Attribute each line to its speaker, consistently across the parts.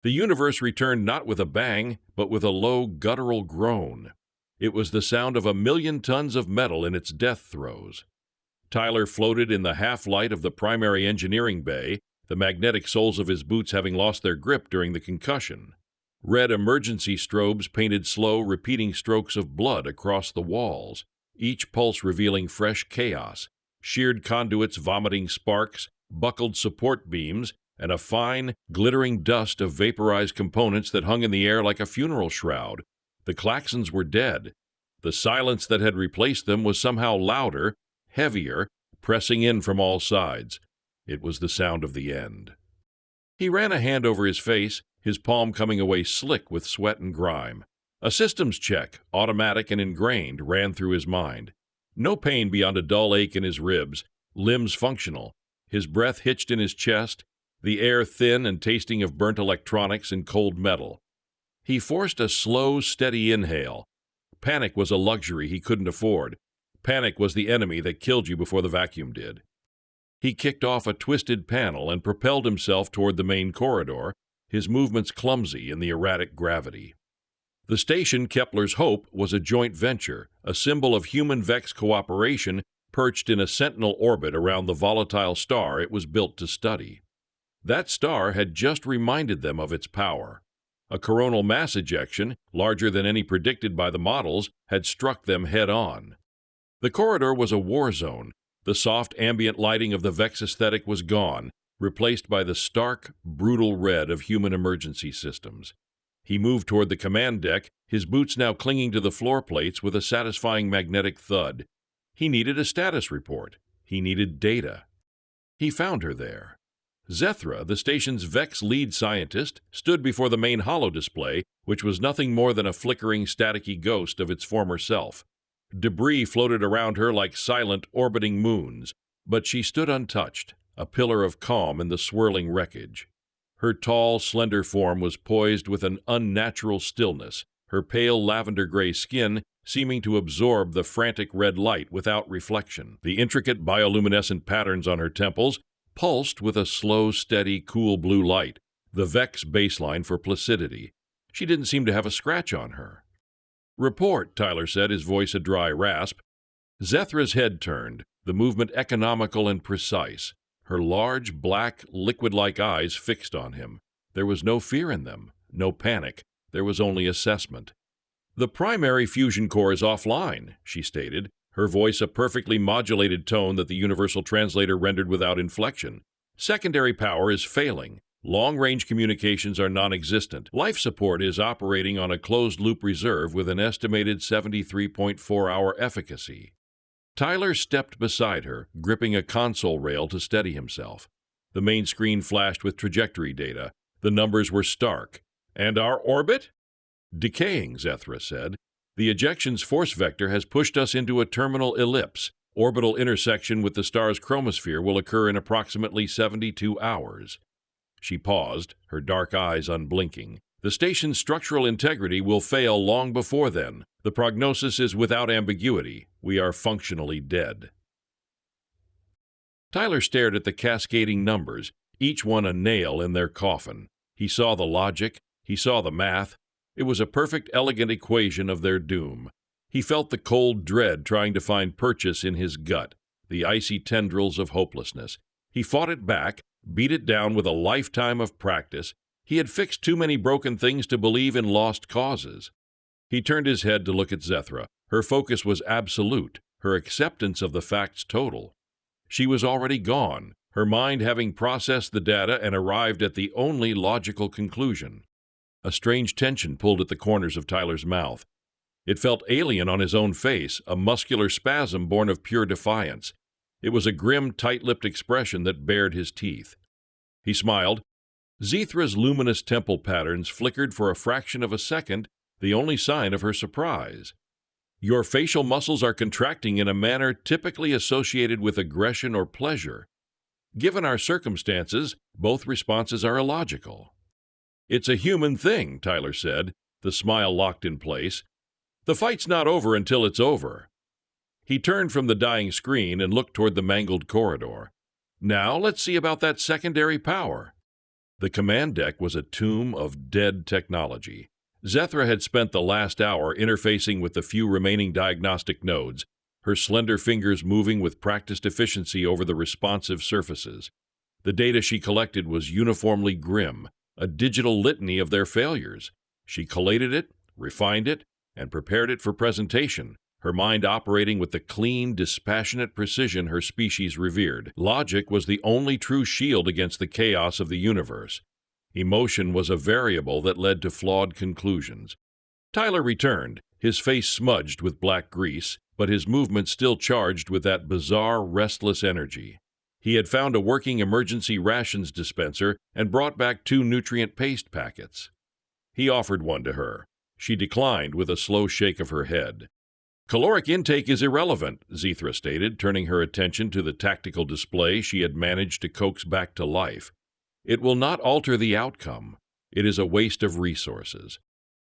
Speaker 1: The universe returned not with a bang, but with a low, guttural groan. It was the sound of 1,000,000 tons of metal in its death throes. Tyler floated in the half-light of the primary engineering bay, the magnetic soles of his boots having lost their grip during the concussion. Red emergency strobes painted slow, repeating strokes of blood across the walls, each pulse revealing fresh chaos, sheared conduits vomiting sparks, buckled support beams, and a fine, glittering dust of vaporized components that hung in the air like a funeral shroud. The klaxons were dead. The silence that had replaced them was somehow louder, heavier, pressing in from all sides. It was the sound of the end. He ran a hand over his face, his palm coming away slick with sweat and grime. A systems check, automatic and ingrained, ran through his mind. No pain beyond a dull ache in his ribs, limbs functional, his breath hitched in his chest, the air thin and tasting of burnt electronics and cold metal. He forced a slow, steady inhale. Panic was a luxury he couldn't afford. Panic was the enemy that killed you before the vacuum did. He kicked off a twisted panel and propelled himself toward the main corridor, his movements clumsy in the erratic gravity. The station, Kepler's Hope, was a joint venture, a symbol of human-Vex cooperation perched in a sentinel orbit around the volatile star it was built to study. That star had just reminded them of its power. A coronal mass ejection, larger than any predicted by the models, had struck them head-on. The corridor was a war zone. The soft ambient lighting of the Vex aesthetic was gone, replaced by the stark, brutal red of human emergency systems. He moved toward the command deck, his boots now clinging to the floor plates with a satisfying magnetic thud. He needed a status report. He needed data. He found her there. Zethra, the station's Vex lead scientist, stood before the main holodisplay, which was nothing more than a flickering, staticky ghost of its former self. Debris floated around her like silent, orbiting moons, but she stood untouched, a pillar of calm in the swirling wreckage. Her tall, slender form was poised with an unnatural stillness, her pale lavender-gray skin seeming to absorb the frantic red light without reflection. The intricate bioluminescent patterns on her temples pulsed with a slow, steady, cool blue light, the Vex baseline for placidity. She didn't seem to have a scratch on her. "Report," Tyler said, his voice a dry rasp. Zethra's head turned, the movement economical and precise, her large, black, liquid-like eyes fixed on him. There was no fear in them, no panic. There was only assessment. "The primary fusion core is offline," she stated, her voice a perfectly modulated tone that the universal translator rendered without inflection. "Secondary power is failing. Long-range communications are non-existent. Life support is operating on a closed-loop reserve with an estimated 73.4-hour efficacy." Tyler stepped beside her, gripping a console rail to steady himself. The main screen flashed with trajectory data. The numbers were stark. "And our orbit?" "Decaying," Zethra said. "The ejection's force vector has pushed us into a terminal ellipse. Orbital intersection with the star's chromosphere will occur in approximately 72 hours. She paused, her dark eyes unblinking. "The station's structural integrity will fail long before then. The prognosis is without ambiguity. We are functionally dead." Tyler stared at the cascading numbers, each one a nail in their coffin. He saw the logic. He saw the math. It was a perfect, elegant equation of their doom. He felt the cold dread trying to find purchase in his gut, the icy tendrils of hopelessness. He fought it back, beat it down with a lifetime of practice. He had fixed too many broken things to believe in lost causes. He turned his head to look at Zethra. Her focus was absolute, her acceptance of the facts total. She was already gone, her mind having processed the data and arrived at the only logical conclusion. A strange tension pulled at the corners of Tyler's mouth. It felt alien on his own face, a muscular spasm born of pure defiance. It was a grim, tight-lipped expression that bared his teeth. He smiled. Zethra's luminous temple patterns flickered for a fraction of a second, the only sign of her surprise. "Your facial muscles are contracting in a manner typically associated with aggression or pleasure. Given our circumstances, both responses are illogical." "It's a human thing," Tyler said, the smile locked in place. "The fight's not over until it's over." He turned from the dying screen and looked toward the mangled corridor. "Now let's see about that secondary power." The command deck was a tomb of dead technology. Zethra had spent the last hour interfacing with the few remaining diagnostic nodes, her slender fingers moving with practiced efficiency over the responsive surfaces. The data she collected was uniformly grim, a digital litany of their failures. She collated it, refined it, and prepared it for presentation, her mind operating with the clean, dispassionate precision her species revered. Logic was the only true shield against the chaos of the universe. Emotion was a variable that led to flawed conclusions. Tyler returned, his face smudged with black grease, but his movements still charged with that bizarre, restless energy. He had found a working emergency rations dispenser and brought back 2 nutrient paste packets. He offered one to her. She declined with a slow shake of her head. Caloric intake is irrelevant, Zethra stated, turning her attention to the tactical display she had managed to coax back to life. It will not alter the outcome. It is a waste of resources.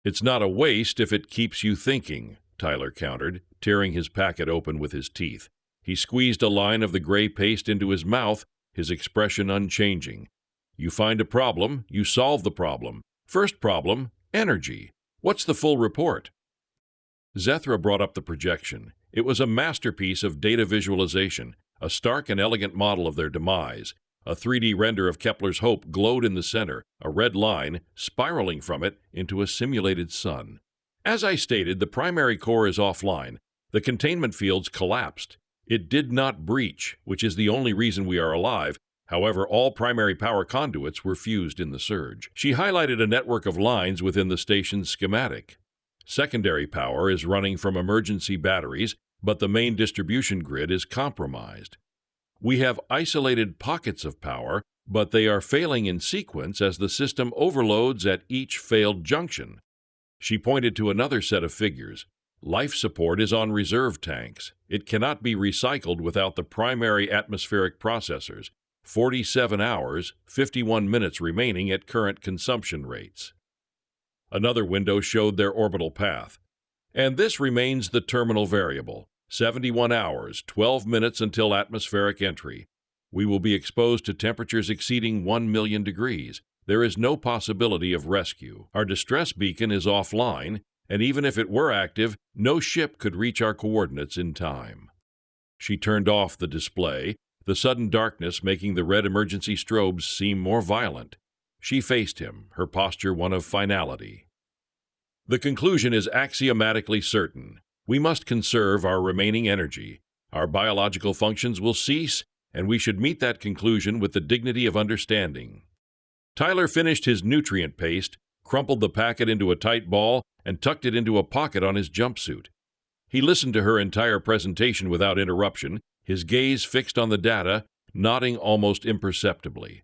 Speaker 1: It's not a waste if it keeps you thinking, Tyler countered, tearing his packet open with his teeth. He squeezed a line of the gray paste into his mouth, his expression unchanging. You find a problem, you solve the problem. First problem, energy. What's the full report? Zethra brought up the projection. It was a masterpiece of data visualization, a stark and elegant model of their demise. A 3D render of Kepler's hope glowed in the center, a red line, spiraling from it into a simulated sun. As I stated, the primary core is offline. The containment fields collapsed. It did not breach, which is the only reason we are alive. However, all primary power conduits were fused in the surge. She highlighted a network of lines within the station's schematic. Secondary power is running from emergency batteries, but the main distribution grid is compromised. We have isolated pockets of power, but they are failing in sequence as the system overloads at each failed junction. She pointed to another set of figures. Life support is on reserve tanks. It cannot be recycled without the primary atmospheric processors. 47 hours, 51 minutes remaining at current consumption rates. Another window showed their orbital path. And this remains the terminal variable. 71 hours, 12 minutes until atmospheric entry. We will be exposed to temperatures exceeding 1 million degrees. There is no possibility of rescue. Our distress beacon is offline, and even if it were active, no ship could reach our coordinates in time. She turned off the display, the sudden darkness making the red emergency strobes seem more violent. She faced him, her posture one of finality. The conclusion is axiomatically certain. We must conserve our remaining energy. Our biological functions will cease, and we should meet that conclusion with the dignity of understanding. Tyler finished his nutrient paste, crumpled the packet into a tight ball, and tucked it into a pocket on his jumpsuit. He listened to her entire presentation without interruption, his gaze fixed on the data, nodding almost imperceptibly.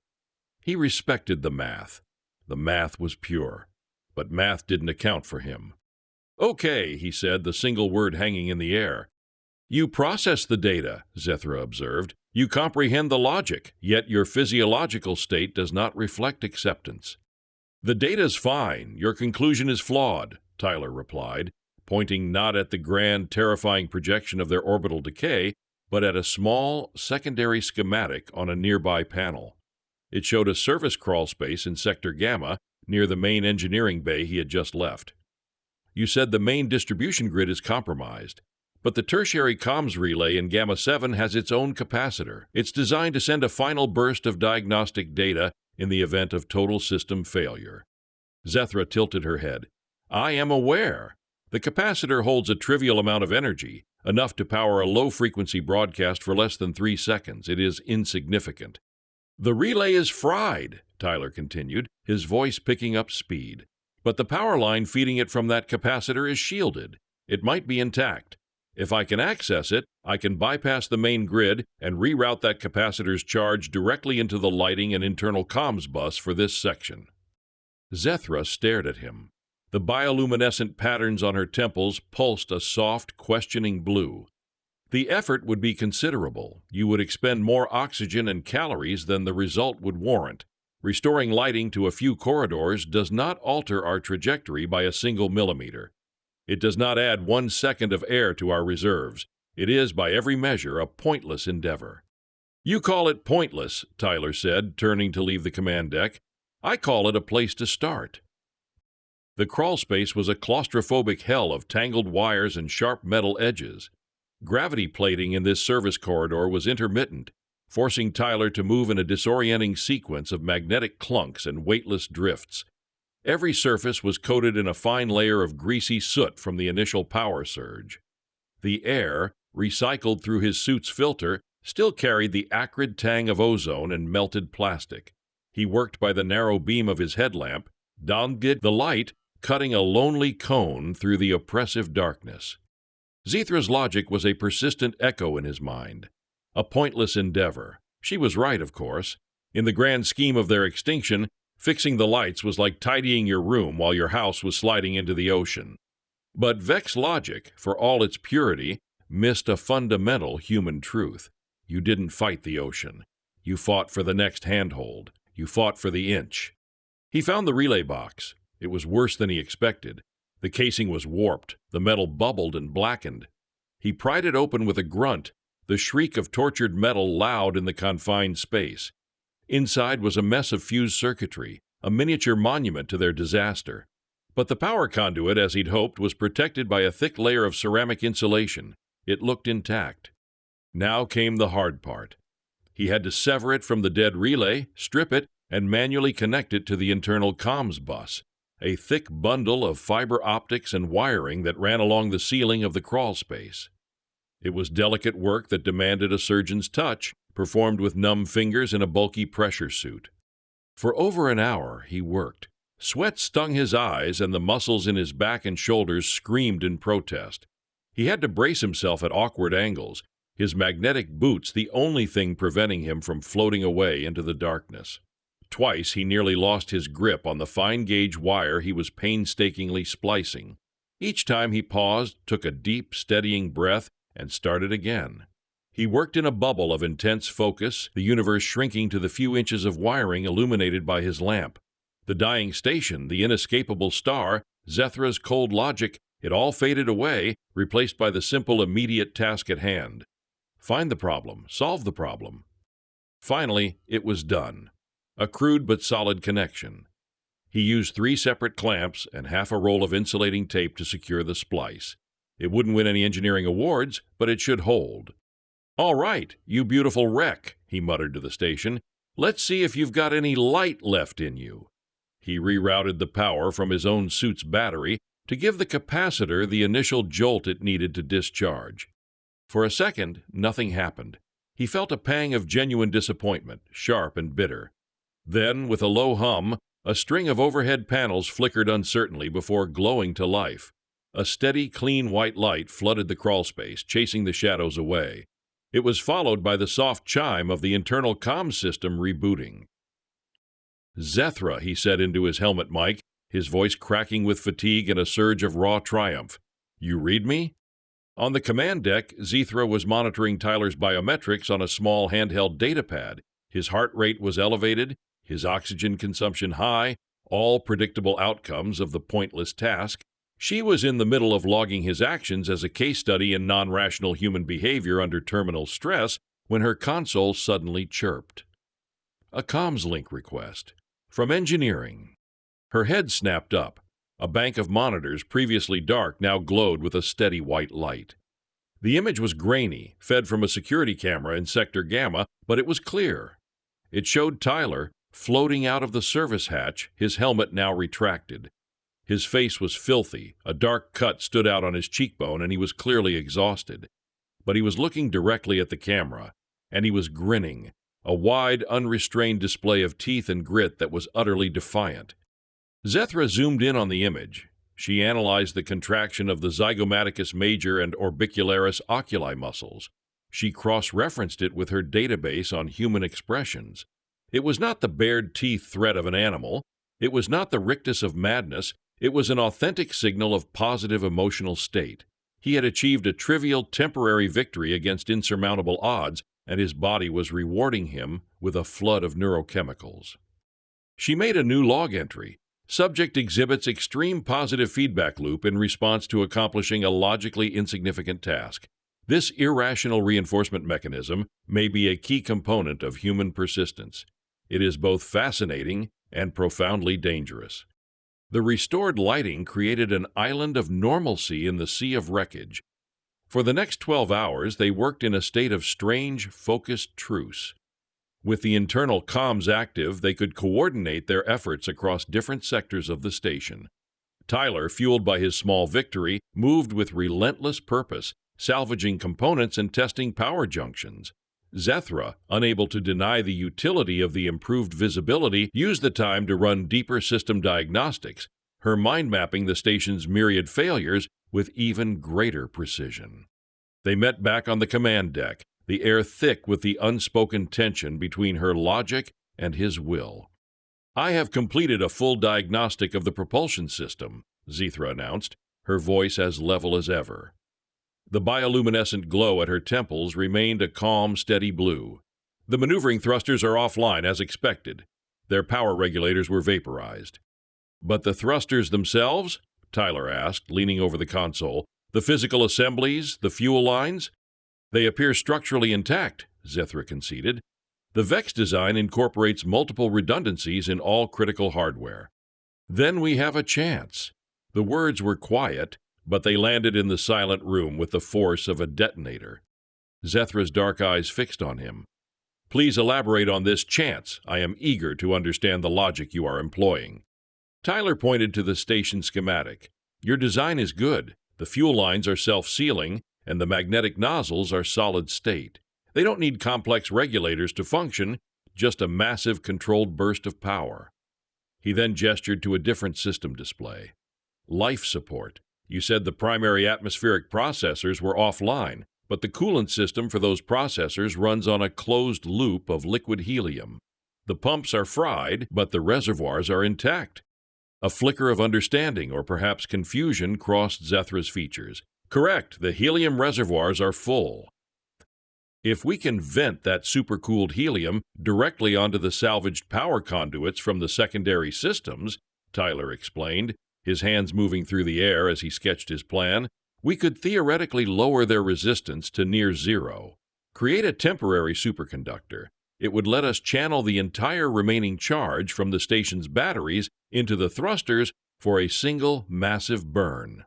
Speaker 1: He respected the math. The math was pure, but math didn't account for him. Okay, he said, the single word hanging in the air. You process the data, Zethra observed. You comprehend the logic, yet your physiological state does not reflect acceptance. The data's fine, your conclusion is flawed, Tyler replied, pointing not at the grand, terrifying projection of their orbital decay, but at a small, secondary schematic on a nearby panel. It showed a service crawl space in Sector Gamma, near the main engineering bay he had just left. You said the main distribution grid is compromised, but the tertiary comms relay in Gamma 7 has its own capacitor. It's designed to send a final burst of diagnostic data in the event of total system failure. Zethra tilted her head. I am aware. The capacitor holds a trivial amount of energy, enough to power a low-frequency broadcast for less than 3 seconds. It is insignificant. The relay is fried, Tyler continued, his voice picking up speed. But the power line feeding it from that capacitor is shielded. It might be intact. If I can access it, I can bypass the main grid and reroute that capacitor's charge directly into the lighting and internal comms bus for this section. Zethra stared at him. The bioluminescent patterns on her temples pulsed a soft, questioning blue. The effort would be considerable. You would expend more oxygen and calories than the result would warrant. Restoring lighting to a few corridors does not alter our trajectory by a single millimeter. It does not add 1 second of air to our reserves. It is, by every measure, a pointless endeavor. You call it pointless, Tyler said, turning to leave the command deck. I call it a place to start. The crawlspace was a claustrophobic hell of tangled wires and sharp metal edges. Gravity plating in this service corridor was intermittent, forcing Tyler to move in a disorienting sequence of magnetic clunks and weightless drifts. Every surface was coated in a fine layer of greasy soot from the initial power surge. The air, recycled through his suit's filter, still carried the acrid tang of ozone and melted plastic. He worked by the narrow beam of his headlamp, downged the light, cutting a lonely cone through the oppressive darkness. Zethra's logic was a persistent echo in his mind. A pointless endeavor. She was right, of course. In the grand scheme of their extinction, fixing the lights was like tidying your room while your house was sliding into the ocean. But Vec's logic, for all its purity, missed a fundamental human truth. You didn't fight the ocean. You fought for the next handhold. You fought for the inch. He found the relay box. It was worse than he expected. The casing was warped. The metal bubbled and blackened. He pried it open with a grunt, the shriek of tortured metal loud in the confined space. Inside was a mess of fused circuitry, a miniature monument to their disaster. But the power conduit, as he'd hoped, was protected by a thick layer of ceramic insulation. It looked intact. Now came the hard part. He had to sever it from the dead relay, strip it, and manually connect it to the internal comms bus, a thick bundle of fiber optics and wiring that ran along the ceiling of the crawlspace. It was delicate work that demanded a surgeon's touch, performed with numb fingers in a bulky pressure suit. For over an hour he worked. Sweat stung his eyes, and the muscles in his back and shoulders screamed in protest. He had to brace himself at awkward angles, his magnetic boots the only thing preventing him from floating away into the darkness. Twice he nearly lost his grip on the fine-gauge wire he was painstakingly splicing. Each time he paused, took a deep, steadying breath, and started again. He worked in a bubble of intense focus, the universe shrinking to the few inches of wiring illuminated by his lamp. The dying station, the inescapable star, Zethra's cold logic, it all faded away, replaced by the simple, immediate task at hand. Find the problem, solve the problem. Finally, it was done. A crude but solid connection. He used 3 separate clamps and half a roll of insulating tape to secure the splice. It wouldn't win any engineering awards, but it should hold. "All right, you beautiful wreck," he muttered to the station. "Let's see if you've got any light left in you." He rerouted the power from his own suit's battery to give the capacitor the initial jolt it needed to discharge. For a second, nothing happened. He felt a pang of genuine disappointment, sharp and bitter. Then, with a low hum, a string of overhead panels flickered uncertainly before glowing to life. A steady, clean white light flooded the crawlspace, chasing the shadows away. It was followed by the soft chime of the internal comm system rebooting. "Zethra," he said into his helmet mic, his voice cracking with fatigue and a surge of raw triumph. "You read me?" On the command deck, Zethra was monitoring Tyler's biometrics on a small handheld datapad. His heart rate was elevated, his oxygen consumption high, all predictable outcomes of the pointless task. She was in the middle of logging his actions as a case study in non-rational human behavior under terminal stress when her console suddenly chirped. A comms link request. From engineering. Her head snapped up. A bank of monitors, previously dark, now glowed with a steady white light. The image was grainy, fed from a security camera in Sector Gamma, but it was clear. It showed Tyler, floating out of the service hatch, his helmet now retracted. His face was filthy, a dark cut stood out on his cheekbone, and he was clearly exhausted. But he was looking directly at the camera, and he was grinning, a wide, unrestrained display of teeth and grit that was utterly defiant. Zethra zoomed in on the image. She analyzed the contraction of the zygomaticus major and orbicularis oculi muscles. She cross-referenced it with her database on human expressions. It was not the bared teeth threat of an animal. It was not the rictus of madness. It was an authentic signal of positive emotional state. He had achieved a trivial, temporary victory against insurmountable odds, and his body was rewarding him with a flood of neurochemicals. She made a new log entry. Subject exhibits extreme positive feedback loop in response to accomplishing a logically insignificant task. This irrational reinforcement mechanism may be a key component of human persistence. It is both fascinating and profoundly dangerous. The restored lighting created an island of normalcy in the sea of wreckage. For the next 12 hours, they worked in a state of strange, focused truce. With the internal comms active, they could coordinate their efforts across different sectors of the station. Tyler, fueled by his small victory, moved with relentless purpose, salvaging components and testing power junctions. Zethra, unable to deny the utility of the improved visibility, used the time to run deeper system diagnostics, her mind mapping the station's myriad failures with even greater precision. They met back on the command deck, the air thick with the unspoken tension between her logic and his will. "I have completed a full diagnostic of the propulsion system," Zethra announced, her voice as level as ever. The bioluminescent glow at her temples remained a calm, steady blue. "The maneuvering thrusters are offline, as expected. Their power regulators were vaporized." "But the thrusters themselves?" Tyler asked, leaning over the console. "The physical assemblies, the fuel lines?" "They appear structurally intact," Zethra conceded. "The VEX design incorporates multiple redundancies in all critical hardware." "Then we have a chance." The words were quiet, but they landed in the silent room with the force of a detonator. Zethra's dark eyes fixed on him. "Please elaborate on this chance. I am eager to understand the logic you are employing." Tyler pointed to the station schematic. "Your design is good. The fuel lines are self-sealing, and the magnetic nozzles are solid-state. They don't need complex regulators to function, just a massive controlled burst of power." He then gestured to a different system display. "Life support. You said the primary atmospheric processors were offline, but the coolant system for those processors runs on a closed loop of liquid helium. The pumps are fried, but the reservoirs are intact." A flicker of understanding or perhaps confusion crossed Zethra's features. "Correct, the helium reservoirs are full." "If we can vent that supercooled helium directly onto the salvaged power conduits from the secondary systems," Tyler explained, his hands moving through the air as he sketched his plan, "we could theoretically lower their resistance to near zero. Create a temporary superconductor. It would let us channel the entire remaining charge from the station's batteries into the thrusters for a single massive burn."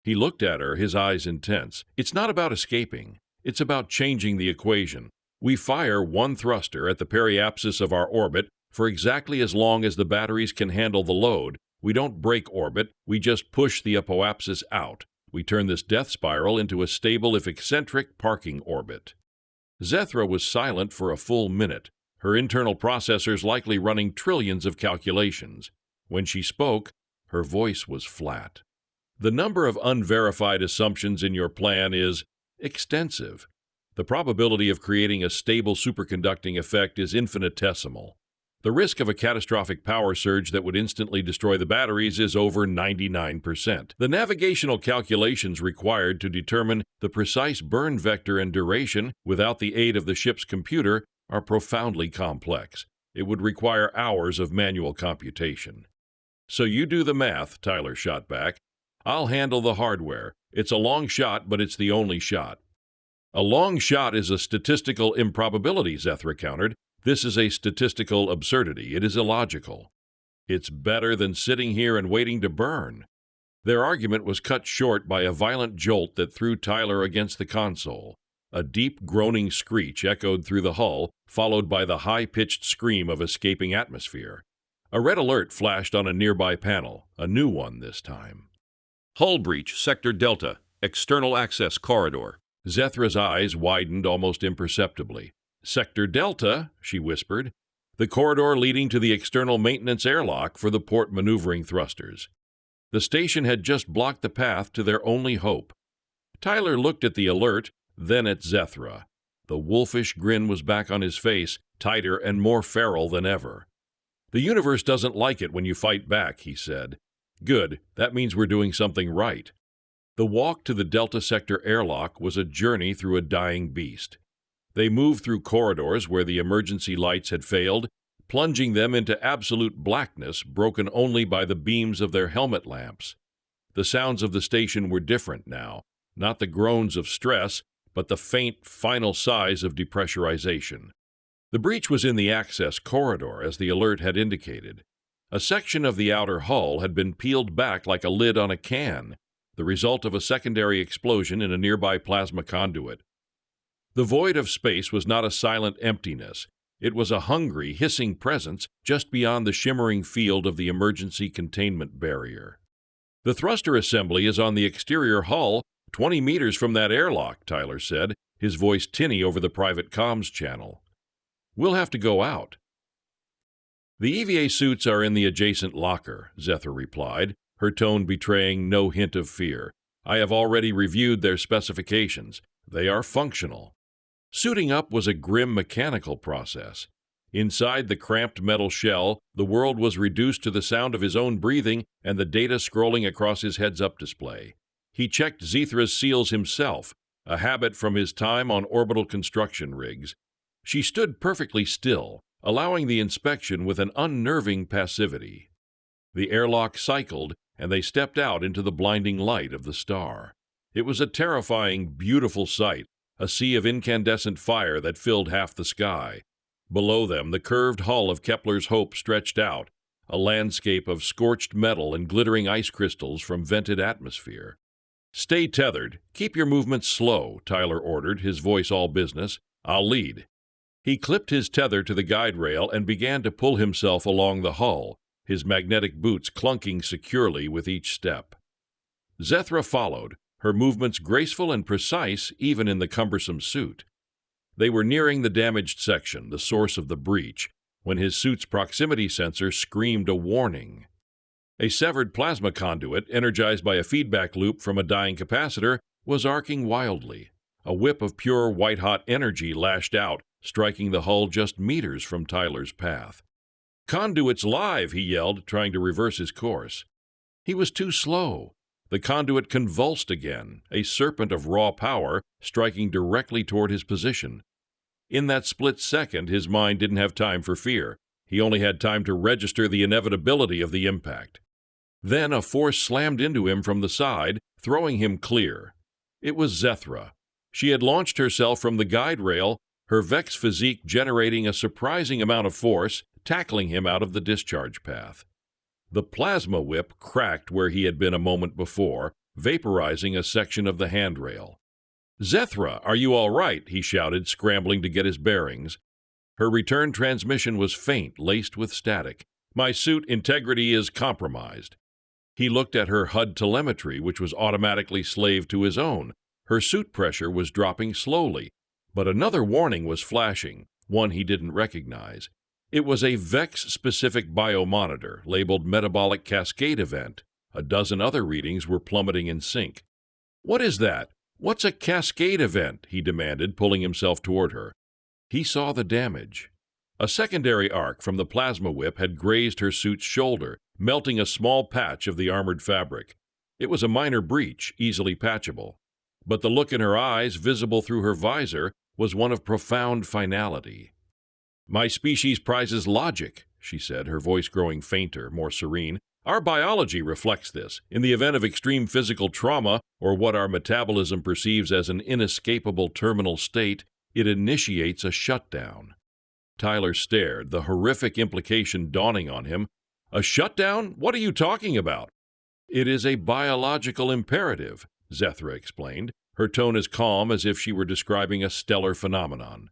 Speaker 1: He looked at her, his eyes intense. "It's not about escaping. It's about changing the equation. We fire one thruster at the periapsis of our orbit for exactly as long as the batteries can handle the load. We don't break orbit, we just push the apoapsis out. We turn this death spiral into a stable, if eccentric, parking orbit." Zethra was silent for a full minute, her internal processors likely running trillions of calculations. When she spoke, her voice was flat. "The number of unverified assumptions in your plan is extensive. The probability of creating a stable superconducting effect is infinitesimal. The risk of a catastrophic power surge that would instantly destroy the batteries is over 99%. The navigational calculations required to determine the precise burn vector and duration without the aid of the ship's computer are profoundly complex. It would require hours of manual computation." "So you do the math," Tyler shot back. "I'll handle the hardware. It's a long shot, but it's the only shot." "A long shot is a statistical improbability," Zethra countered. "This is a statistical absurdity. It is illogical." "It's better than sitting here and waiting to burn." Their argument was cut short by a violent jolt that threw Tyler against the console. A deep, groaning screech echoed through the hull, followed by the high-pitched scream of escaping atmosphere. A red alert flashed on a nearby panel, a new one this time. "Hull breach, Sector Delta, external access corridor." Zethra's eyes widened almost imperceptibly. "Sector Delta," she whispered. "The corridor leading to the external maintenance airlock for the port maneuvering thrusters." The station had just blocked the path to their only hope. Tyler looked at the alert, then at Zethra. The wolfish grin was back on his face, tighter and more feral than ever. "The universe doesn't like it when you fight back," he said. "Good, that means we're doing something right." The walk to the Delta Sector airlock was a journey through a dying beast. They moved through corridors where the emergency lights had failed, plunging them into absolute blackness broken only by the beams of their helmet lamps. The sounds of the station were different now, not the groans of stress, but the faint, final sighs of depressurization. The breach was in the access corridor, as the alert had indicated. A section of the outer hull had been peeled back like a lid on a can, the result of a secondary explosion in a nearby plasma conduit. The void of space was not a silent emptiness. It was a hungry, hissing presence just beyond the shimmering field of the emergency containment barrier. "The thruster assembly is on the exterior hull, 20 meters from that airlock," Tyler said, his voice tinny over the private comms channel. "We'll have to go out." "The EVA suits are in the adjacent locker," Zethra replied, her tone betraying no hint of fear. "I have already reviewed their specifications. They are functional." Suiting up was a grim mechanical process. Inside the cramped metal shell, the world was reduced to the sound of his own breathing and the data scrolling across his heads-up display. He checked Zethra's seals himself, a habit from his time on orbital construction rigs. She stood perfectly still, allowing the inspection with an unnerving passivity. The airlock cycled, and they stepped out into the blinding light of the star. It was a terrifying, beautiful sight, a sea of incandescent fire that filled half the sky. Below them, the curved hull of Kepler's Hope stretched out, a landscape of scorched metal and glittering ice crystals from vented atmosphere. "Stay tethered. Keep your movements slow," Tyler ordered, his voice all business. "I'll lead." He clipped his tether to the guide rail and began to pull himself along the hull, his magnetic boots clunking securely with each step. Zethra followed, her movements graceful and precise even in the cumbersome suit. They were nearing the damaged section, the source of the breach, when his suit's proximity sensor screamed a warning. A severed plasma conduit, energized by a feedback loop from a dying capacitor, was arcing wildly. A whip of pure white-hot energy lashed out, striking the hull just meters from Tyler's path. "Conduit's live!" he yelled, trying to reverse his course. He was too slow. The conduit convulsed again, a serpent of raw power striking directly toward his position. In that split second, his mind didn't have time for fear. He only had time to register the inevitability of the impact. Then a force slammed into him from the side, throwing him clear. It was Zethra. She had launched herself from the guide rail, her Vex physique generating a surprising amount of force, tackling him out of the discharge path. The plasma whip cracked where he had been a moment before, vaporizing a section of the handrail. "Zethra, are you all right?" he shouted, scrambling to get his bearings. Her return transmission was faint, laced with static. "My suit integrity is compromised." He looked at her HUD telemetry, which was automatically slave to his own. Her suit pressure was dropping slowly, but another warning was flashing, one he didn't recognize. It was a Vex-specific biomonitor, labeled Metabolic Cascade Event. A dozen other readings were plummeting in sync. "What is that? What's a cascade event?" he demanded, pulling himself toward her. He saw the damage. A secondary arc from the plasma whip had grazed her suit's shoulder, melting a small patch of the armored fabric. It was a minor breach, easily patchable. But the look in her eyes, visible through her visor, was one of profound finality. "My species prizes logic," she said, her voice growing fainter, more serene. "Our biology reflects this. In the event of extreme physical trauma, or what our metabolism perceives as an inescapable terminal state, it initiates a shutdown." Tyler stared, the horrific implication dawning on him. "A shutdown? What are you talking about?" "It is a biological imperative," Zethra explained, her tone as calm as if she were describing a stellar phenomenon.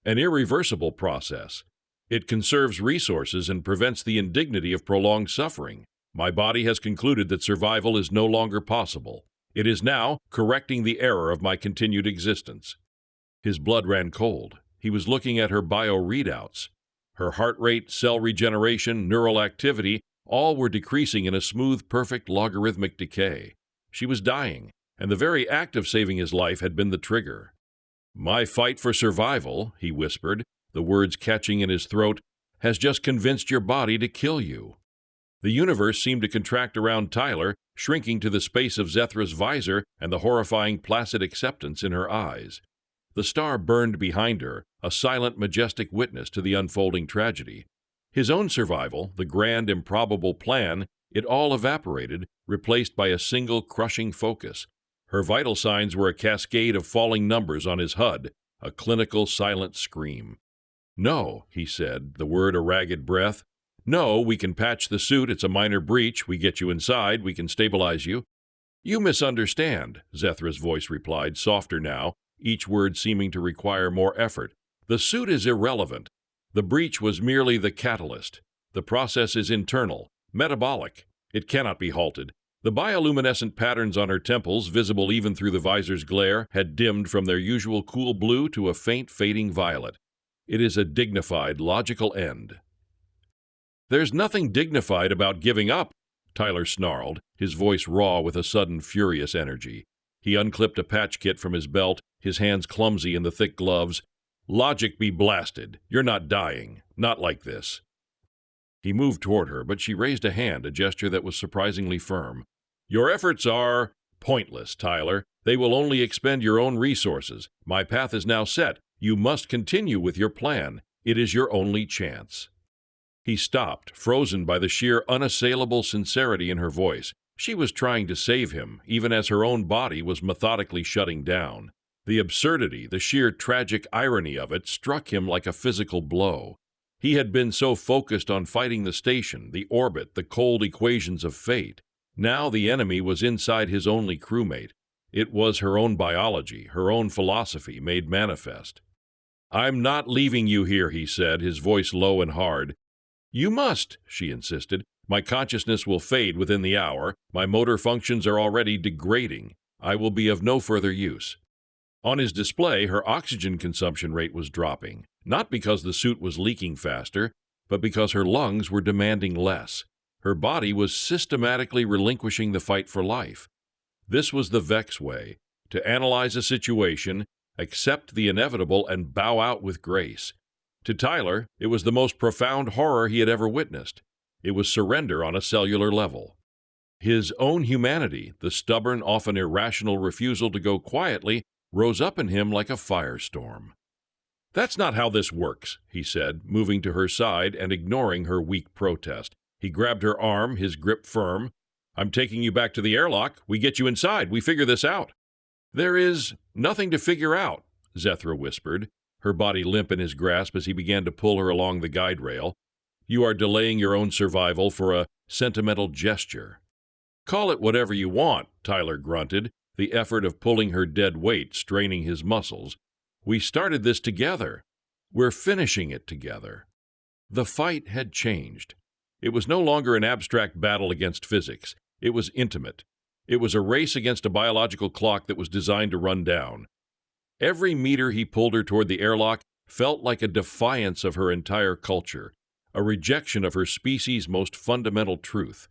Speaker 1: "An irreversible process. It conserves resources and prevents the indignity of prolonged suffering. My body has concluded that survival is no longer possible. It is now correcting the error of my continued existence." His blood ran cold. He was looking at her bio-readouts. Her heart rate, cell regeneration, neural activity, all were decreasing in a smooth, perfect logarithmic decay. She was dying, and the very act of saving his life had been the trigger. "My fight for survival," he whispered, the words catching in his throat, "has just convinced your body to kill you." The universe seemed to contract around Tyler, shrinking to the space of Zethra's visor and the horrifying placid acceptance in her eyes. The star burned behind her, a silent, majestic witness to the unfolding tragedy. His own survival, the grand, improbable plan, it all evaporated, replaced by a single crushing focus. Her vital signs were a cascade of falling numbers on his HUD, a clinical silent scream. "No," he said, the word a ragged breath. "No, we can patch the suit. It's a minor breach. We get you inside. We can stabilize you." "You misunderstand," Zethra's voice replied, softer now, each word seeming to require more effort. "The suit is irrelevant. The breach was merely the catalyst. The process is internal, metabolic. It cannot be halted." The bioluminescent patterns on her temples, visible even through the visor's glare, had dimmed from their usual cool blue to a faint fading violet. "It is a dignified, logical end." "There's nothing dignified about giving up," Tyler snarled, his voice raw with a sudden furious energy. He unclipped a patch kit from his belt, his hands clumsy in the thick gloves. "Logic be blasted. You're not dying. Not like this." He moved toward her, but she raised a hand, a gesture that was surprisingly firm. "Your efforts are pointless, Tyler. They will only expend your own resources. My path is now set. You must continue with your plan. It is your only chance." He stopped, frozen by the sheer unassailable sincerity in her voice. She was trying to save him, even as her own body was methodically shutting down. The absurdity, the sheer tragic irony of it struck him like a physical blow. He had been so focused on fighting the station, the orbit, the cold equations of fate. Now the enemy was inside his only crewmate. It was her own biology, her own philosophy, made manifest. "I'm not leaving you here," he said, his voice low and hard. "You must," she insisted. "My consciousness will fade within the hour. My motor functions are already degrading. I will be of no further use." On his display, her oxygen consumption rate was dropping, not because the suit was leaking faster, but because her lungs were demanding less. Her body was systematically relinquishing the fight for life. This was the Vex way, to analyze a situation, accept the inevitable, and bow out with grace. To Tyler, it was the most profound horror he had ever witnessed. It was surrender on a cellular level. His own humanity, the stubborn, often irrational refusal to go quietly, rose up in him like a firestorm. "That's not how this works," he said, moving to her side and ignoring her weak protest. He grabbed her arm, his grip firm. "I'm taking you back to the airlock. We get you inside. We figure this out." "There is nothing to figure out," Zethra whispered, her body limp in his grasp as he began to pull her along the guide rail. "You are delaying your own survival for a sentimental gesture." "Call it whatever you want," Tyler grunted, the effort of pulling her dead weight straining his muscles. "We started this together. We're finishing it together." The fight had changed. It was no longer an abstract battle against physics. It was intimate. It was a race against a biological clock that was designed to run down. Every meter he pulled her toward the airlock felt like a defiance of her entire culture, a rejection of her species' most fundamental truth.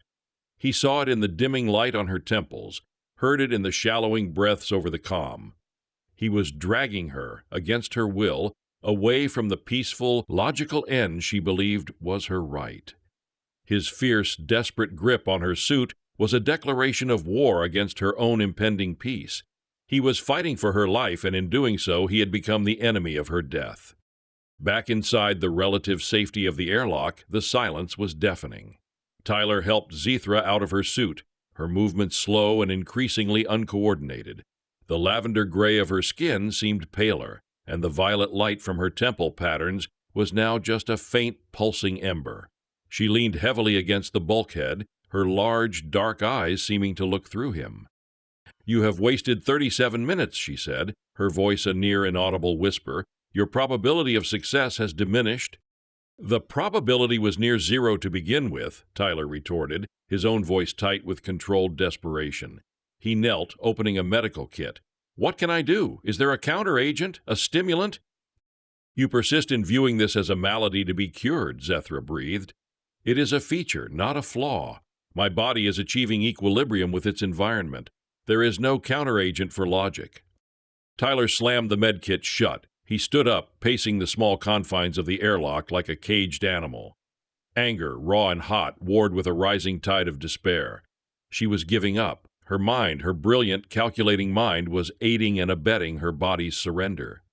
Speaker 1: He saw it in the dimming light on her temples, heard it in the shallowing breaths over the comm. He was dragging her, against her will, away from the peaceful, logical end she believed was her right. His fierce, desperate grip on her suit was a declaration of war against her own impending peace. He was fighting for her life, and in doing so, he had become the enemy of her death. Back inside the relative safety of the airlock, the silence was deafening. Tyler helped Zethra out of her suit, her movements slow and increasingly uncoordinated. The lavender gray of her skin seemed paler, and the violet light from her temple patterns was now just a faint, pulsing ember. She leaned heavily against the bulkhead, her large, dark eyes seeming to look through him. "You have wasted 37 minutes," she said, her voice a near inaudible whisper. "Your probability of success has diminished." "The probability was near zero to begin with," Tyler retorted, his own voice tight with controlled desperation. He knelt, opening a medical kit. "What can I do? Is there a counter-agent? A stimulant?" "You persist in viewing this as a malady to be cured," Zethra breathed. "It is a feature, not a flaw. My body is achieving equilibrium with its environment. There is no counter-agent for logic." Tyler slammed the medkit shut. He stood up, pacing the small confines of the airlock like a caged animal. Anger, raw and hot, warred with a rising tide of despair. She was giving up. Her mind, her brilliant, calculating mind, was aiding and abetting her body's surrender.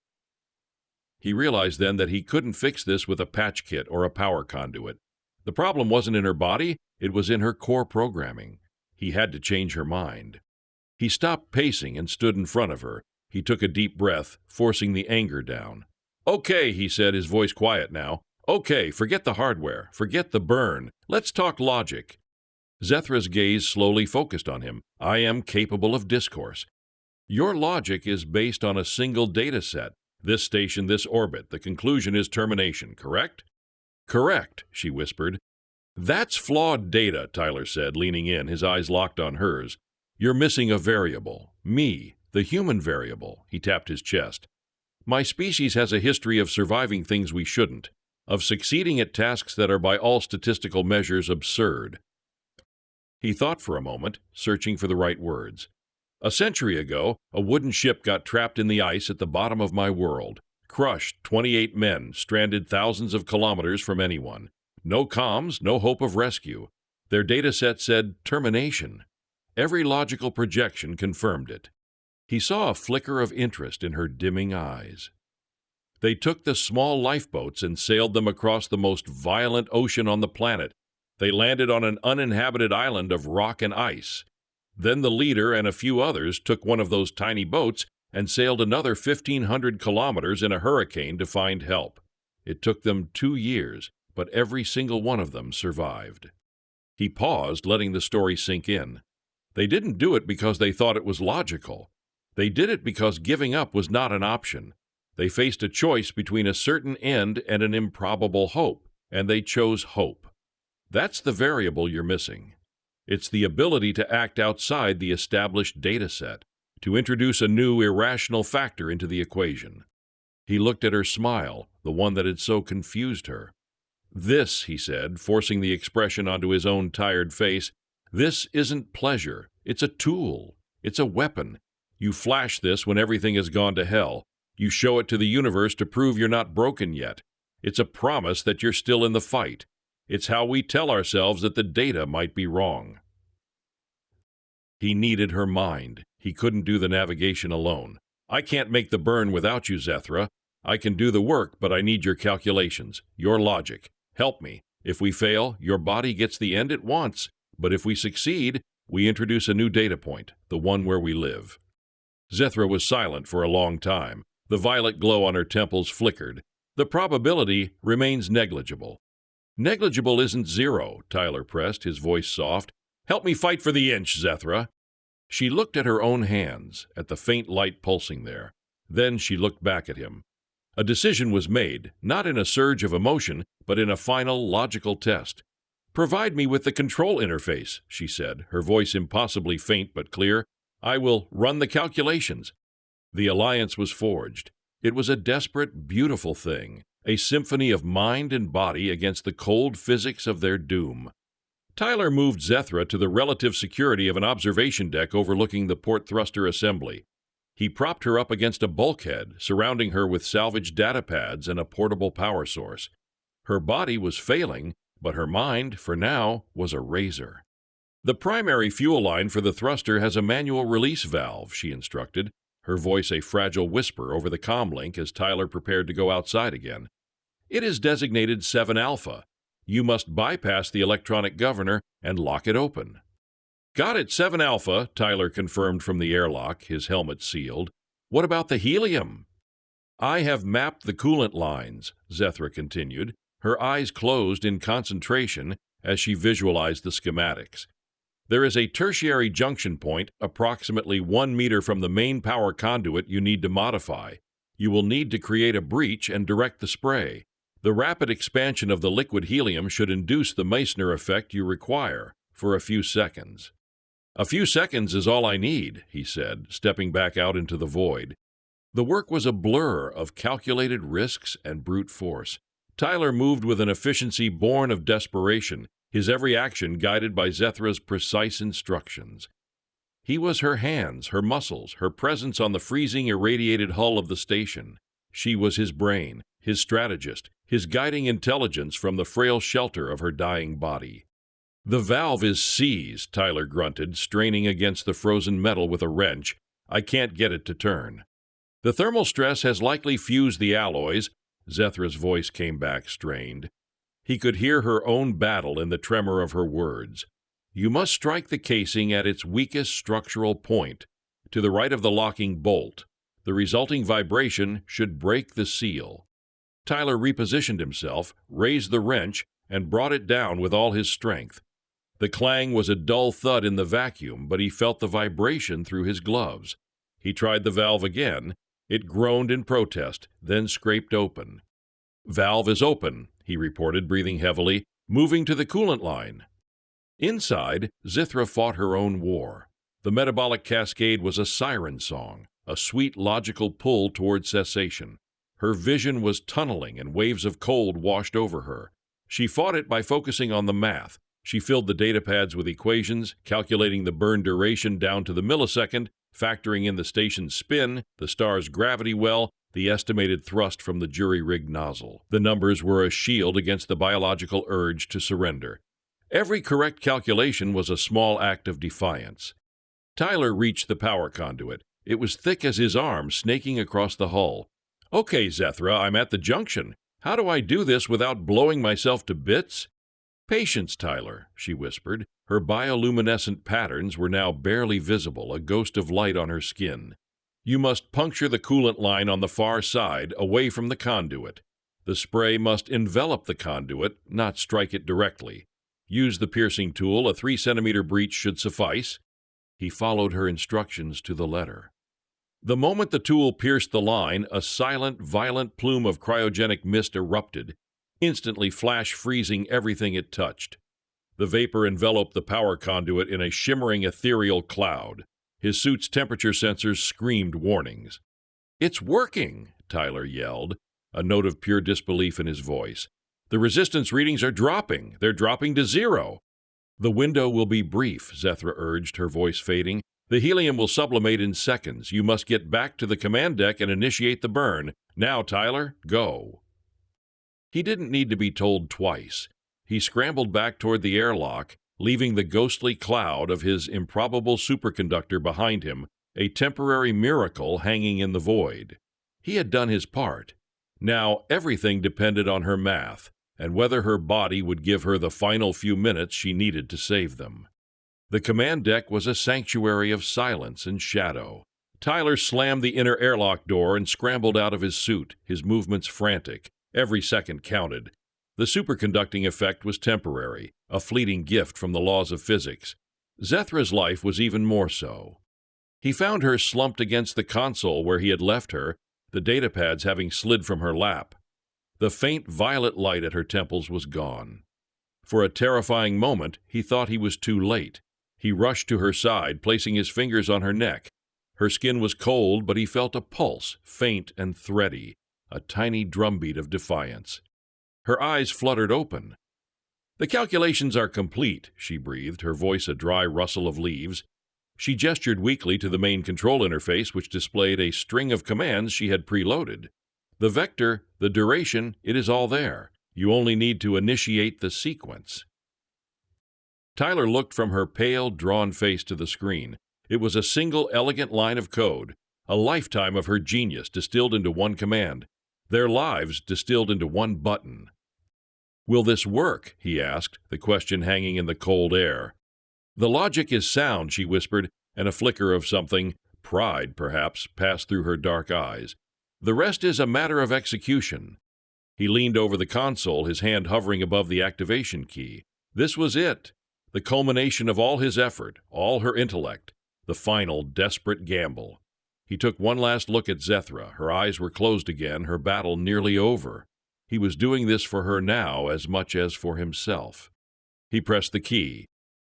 Speaker 1: He realized then that he couldn't fix this with a patch kit or a power conduit. The problem wasn't in her body, it was in her core programming. He had to change her mind. He stopped pacing and stood in front of her. He took a deep breath, forcing the anger down. Okay, he said, his voice quiet now. Okay, forget the hardware. Forget the burn. Let's talk logic. Zethra's gaze slowly focused on him. I am capable of discourse. Your logic is based on a single data set. This station, this orbit. The conclusion is termination, correct? Correct, she whispered. That's flawed data, Tyler said, leaning in, his eyes locked on hers. You're missing a variable. Me, the human variable. He tapped his chest. My species has a history of surviving things we shouldn't, of succeeding at tasks that are by all statistical measures absurd. He thought for a moment, searching for the right words. A century ago, a wooden ship got trapped in the ice at the bottom of my world, crushed 28 men, stranded thousands of kilometers from anyone. No comms, no hope of rescue. Their data set said termination. Every logical projection confirmed it. He saw a flicker of interest in her dimming eyes. They took the small lifeboats and sailed them across the most violent ocean on the planet. They landed on an uninhabited island of rock and ice. Then the leader and a few others took one of those tiny boats and sailed another 1,500 kilometers in a hurricane to find help. It took them 2 years, but every single one of them survived. He paused, letting the story sink in. They didn't do it because they thought it was logical. They did it because giving up was not an option. They faced a choice between a certain end and an improbable hope, and they chose hope. That's the variable you're missing. It's the ability to act outside the established data set, to introduce a new irrational factor into the equation. He looked at her smile, the one that had so confused her. This, he said, forcing the expression onto his own tired face, this isn't pleasure. It's a tool. It's a weapon. You flash this when everything has gone to hell. You show it to the universe to prove you're not broken yet. It's a promise that you're still in the fight. It's how we tell ourselves that the data might be wrong. He needed her mind. He couldn't do the navigation alone. I can't make the burn without you, Zethra. I can do the work, but I need your calculations, your logic. Help me. If we fail, your body gets the end it wants. But if we succeed, we introduce a new data point, the one where we live. Zethra was silent for a long time. The violet glow on her temples flickered. The probability remains negligible. Negligible isn't zero, Tyler pressed, his voice soft. Help me fight for the inch, Zethra. She looked at her own hands, at the faint light pulsing there. Then she looked back at him. A decision was made, not in a surge of emotion, but in a final logical test. Provide me with the control interface, she said, her voice impossibly faint but clear. I will run the calculations. The alliance was forged. It was a desperate, beautiful thing, a symphony of mind and body against the cold physics of their doom. Tyler moved Zethra to the relative security of an observation deck overlooking the port thruster assembly. He propped her up against a bulkhead, surrounding her with salvaged data pads and a portable power source. Her body was failing, but her mind, for now, was a razor. The primary fuel line for the thruster has a manual release valve, she instructed, her voice a fragile whisper over the comlink as Tyler prepared to go outside again. It is designated 7 Alpha. You must bypass the electronic governor and lock it open. Got it, 7 Alpha, Tyler confirmed from the airlock, his helmet sealed. What about the helium? I have mapped the coolant lines, Zethra continued, her eyes closed in concentration as she visualized the schematics. There is a tertiary junction point approximately 1 meter from the main power conduit you need to modify. You will need to create a breach and direct the spray. The rapid expansion of the liquid helium should induce the Meissner effect you require for a few seconds. A few seconds is all I need, he said, stepping back out into the void. The work was a blur of calculated risks and brute force. Tyler moved with an efficiency born of desperation, his every action guided by Zethra's precise instructions. He was her hands, her muscles, her presence on the freezing, irradiated hull of the station. She was his brain, his strategist, his guiding intelligence from the frail shelter of her dying body. The valve is seized, Tyler grunted, straining against the frozen metal with a wrench. I can't get it to turn. The thermal stress has likely fused the alloys. Zethra's voice came back strained. He could hear her own battle in the tremor of her words. You must strike the casing at its weakest structural point, to the right of the locking bolt. The resulting vibration should break the seal. Tyler repositioned himself, raised the wrench, and brought it down with all his strength. The clang was a dull thud in the vacuum, but he felt the vibration through his gloves. He tried the valve again. It groaned in protest, then scraped open. "Valve is open," he reported, breathing heavily, moving to the coolant line. Inside, Zethra fought her own war. The metabolic cascade was a siren song, a sweet logical pull toward cessation. Her vision was tunneling and waves of cold washed over her. She fought it by focusing on the math. She filled the datapads with equations, calculating the burn duration down to the millisecond, factoring in the station's spin, the star's gravity well, the estimated thrust from the jury-rigged nozzle. The numbers were a shield against the biological urge to surrender. Every correct calculation was a small act of defiance. Tyler reached the power conduit. It was thick as his arm, snaking across the hull. "Okay, Zethra, I'm at the junction. How do I do this without blowing myself to bits?" "Patience, Tyler," she whispered. Her bioluminescent patterns were now barely visible, a ghost of light on her skin. "You must puncture the coolant line on the far side, away from the conduit. The spray must envelop the conduit, not strike it directly. Use the piercing tool. A 3-centimeter breach should suffice." He followed her instructions to the letter. The moment the tool pierced the line, a silent, violent plume of cryogenic mist erupted, instantly flash-freezing everything it touched. The vapor enveloped the power conduit in a shimmering ethereal cloud. His suit's temperature sensors screamed warnings. "It's working!" Tyler yelled, a note of pure disbelief in his voice. "The resistance readings are dropping. They're dropping to 0. "The window will be brief," Zethra urged, her voice fading. "The helium will sublimate in seconds. You must get back to the command deck and initiate the burn. Now, Tyler, go." He didn't need to be told twice. He scrambled back toward the airlock, leaving the ghostly cloud of his improbable superconductor behind him, a temporary miracle hanging in the void. He had done his part. Now everything depended on her math, and whether her body would give her the final few minutes she needed to save them. The command deck was a sanctuary of silence and shadow. Tyler slammed the inner airlock door and scrambled out of his suit, his movements frantic. Every second counted. The superconducting effect was temporary, a fleeting gift from the laws of physics. Zethra's life was even more so. He found her slumped against the console where he had left her, the datapads having slid from her lap. The faint violet light at her temples was gone. For a terrifying moment, he thought he was too late. He rushed to her side, placing his fingers on her neck. Her skin was cold, but he felt a pulse, faint and thready, a tiny drumbeat of defiance. Her eyes fluttered open. "The calculations are complete," she breathed, her voice a dry rustle of leaves. She gestured weakly to the main control interface, which displayed a string of commands she had preloaded. "The vector, the duration, it is all there. You only need to initiate the sequence." Tyler looked from her pale, drawn face to the screen. It was a single elegant line of code, a lifetime of her genius distilled into one command, their lives distilled into one button. "Will this work?" he asked, the question hanging in the cold air. "The logic is sound," she whispered, and a flicker of something, pride perhaps, passed through her dark eyes. "The rest is a matter of execution." He leaned over the console, his hand hovering above the activation key. This was it, the culmination of all his effort, all her intellect, the final desperate gamble. He took one last look at Zethra. Her eyes were closed again, her battle nearly over. He was doing this for her now as much as for himself. He pressed the key.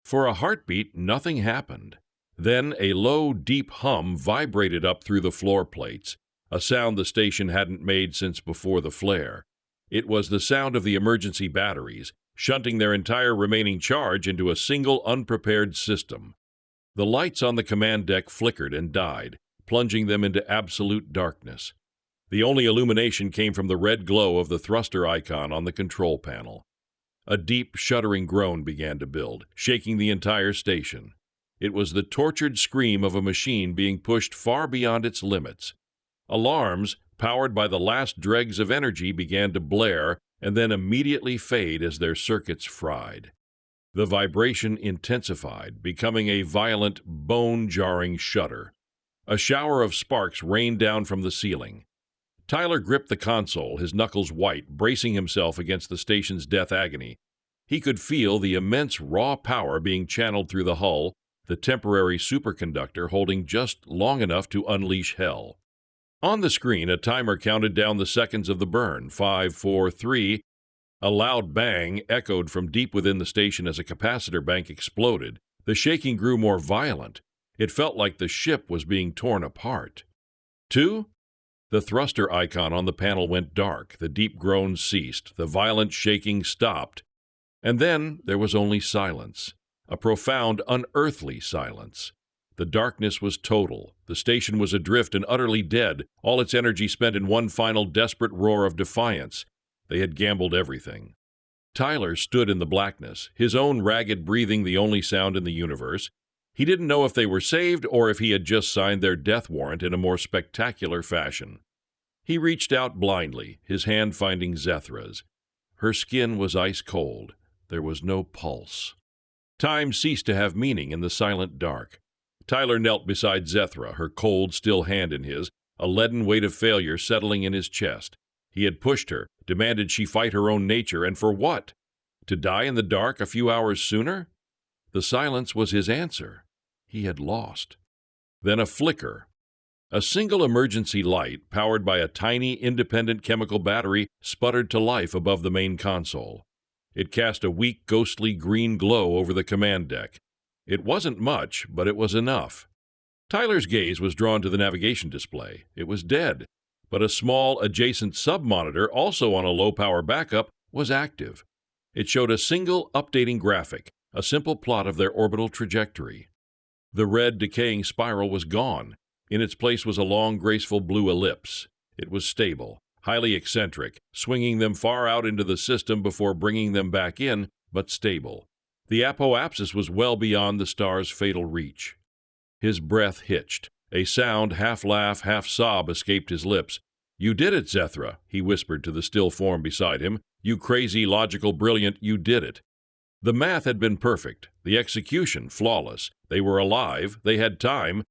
Speaker 1: For a heartbeat, nothing happened. Then a low, deep hum vibrated up through the floor plates, a sound the station hadn't made since before the flare. It was the sound of the emergency batteries, shunting their entire remaining charge into a single unprepared system. The lights on the command deck flickered and died, plunging them into absolute darkness. The only illumination came from the red glow of the thruster icon on the control panel. A deep, shuddering groan began to build, shaking the entire station. It was the tortured scream of a machine being pushed far beyond its limits. Alarms, powered by the last dregs of energy, began to blare and then immediately fade as their circuits fried. The vibration intensified, becoming a violent, bone-jarring shudder. A shower of sparks rained down from the ceiling. Tyler gripped the console, his knuckles white, bracing himself against the station's death agony. He could feel the immense raw power being channeled through the hull, the temporary superconductor holding just long enough to unleash hell. On the screen, a timer counted down the seconds of the burn. 5, 4, 3. A loud bang echoed from deep within the station as a capacitor bank exploded. The shaking grew more violent. It felt like the ship was being torn apart. 2. The thruster icon on the panel went dark. The deep groans ceased. The violent shaking stopped. And then there was only silence. A profound, unearthly silence. The darkness was total. The station was adrift and utterly dead, all its energy spent in one final desperate roar of defiance. They had gambled everything. Tyler stood in the blackness, his own ragged breathing the only sound in the universe. He didn't know if they were saved or if he had just signed their death warrant in a more spectacular fashion. He reached out blindly, his hand finding Zethra's. Her skin was ice cold. There was no pulse. Time ceased to have meaning in the silent dark. Tyler knelt beside Zethra, her cold, still hand in his, a leaden weight of failure settling in his chest. He had pushed her, demanded she fight her own nature, and for what? To die in the dark a few hours sooner? The silence was his answer. He had lost. Then a flicker. A single emergency light, powered by a tiny, independent chemical battery, sputtered to life above the main console. It cast a weak, ghostly green glow over the command deck. It wasn't much, but it was enough. Tyler's gaze was drawn to the navigation display. It was dead, but a small, adjacent sub-monitor, also on a low-power backup, was active. It showed a single updating graphic, a simple plot of their orbital trajectory. The red, decaying spiral was gone. In its place was a long, graceful blue ellipse. It was stable, highly eccentric, swinging them far out into the system before bringing them back in, but stable. The apoapsis was well beyond the star's fatal reach. His breath hitched. A sound, half laugh, half sob, escaped his lips. "You did it, Zethra," he whispered to the still form beside him. "You crazy, logical, brilliant, you did it." The math had been perfect, the execution flawless. They were alive, they had time.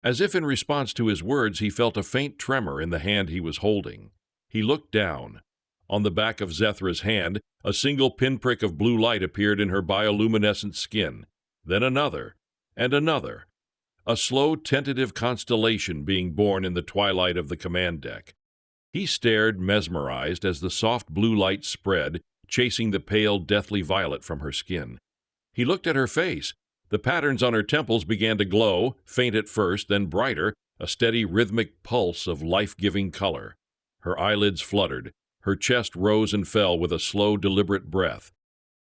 Speaker 1: As if in response to his words, he felt a faint tremor in the hand he was holding. He looked down. On the back of Zethra's hand, a single pinprick of blue light appeared in her bioluminescent skin. Then another, and another. A slow, tentative constellation being born in the twilight of the command deck. He stared, mesmerized, as the soft blue light spread, chasing the pale, deathly violet from her skin. He looked at her face. The patterns on her temples began to glow, faint at first, then brighter, a steady, rhythmic pulse of life-giving color. Her eyelids fluttered. Her chest rose and fell with a slow, deliberate breath.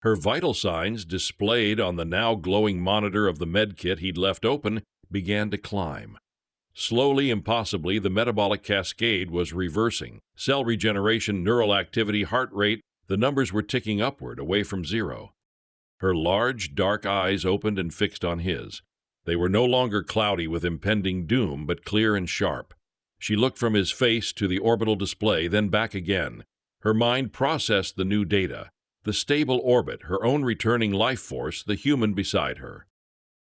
Speaker 1: Her vital signs, displayed on the now glowing monitor of the med kit he'd left open, began to climb. Slowly, impossibly, the metabolic cascade was reversing. Cell regeneration, neural activity, heart rate, the numbers were ticking upward, away from zero. Her large, dark eyes opened and fixed on his. They were no longer cloudy with impending doom, but clear and sharp. She looked from his face to the orbital display, then back again. Her mind processed the new data, the stable orbit, her own returning life force, the human beside her.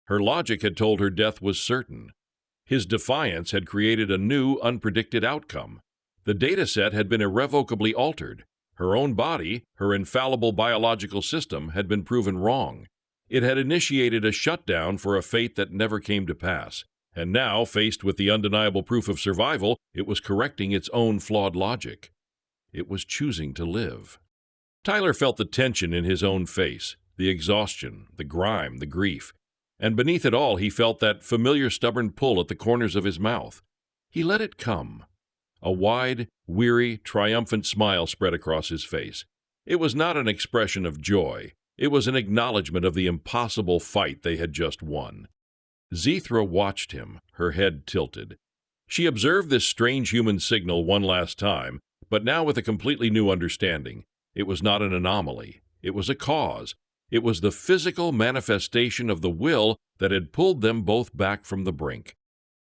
Speaker 1: Her logic had told her death was certain. His defiance had created a new, unpredicted outcome. The data set had been irrevocably altered. Her own body, her infallible biological system, had been proven wrong. It had initiated a shutdown for a fate that never came to pass. And now, faced with the undeniable proof of survival, it was correcting its own flawed logic. It was choosing to live. Tyler felt the tension in his own face, the exhaustion, the grime, the grief. And beneath it all, he felt that familiar stubborn pull at the corners of his mouth. He let it come. A wide, weary, triumphant smile spread across his face. It was not an expression of joy. It was an acknowledgment of the impossible fight they had just won. Zethra watched him, her head tilted. She observed this strange human signal one last time, but now with a completely new understanding. It was not an anomaly. It was a cause. It was the physical manifestation of the will that had pulled them both back from the brink.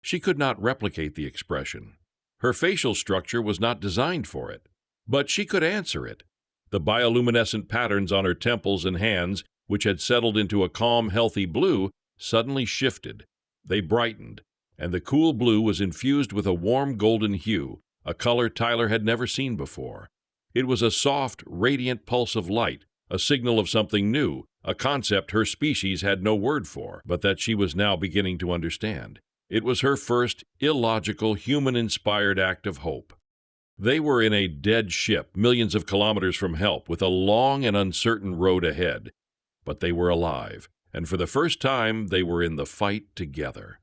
Speaker 1: She could not replicate the expression. Her facial structure was not designed for it. But she could answer it. The bioluminescent patterns on her temples and hands, which had settled into a calm, healthy blue, suddenly shifted. They brightened, and the cool blue was infused with a warm golden hue, a color Tyler had never seen before. It was a soft, radiant pulse of light, a signal of something new, a concept her species had no word for, but that she was now beginning to understand. It was her first illogical, human-inspired act of hope. They were in a dead ship, millions of kilometers from help, with a long and uncertain road ahead. But they were alive, and for the first time they were in the fight together.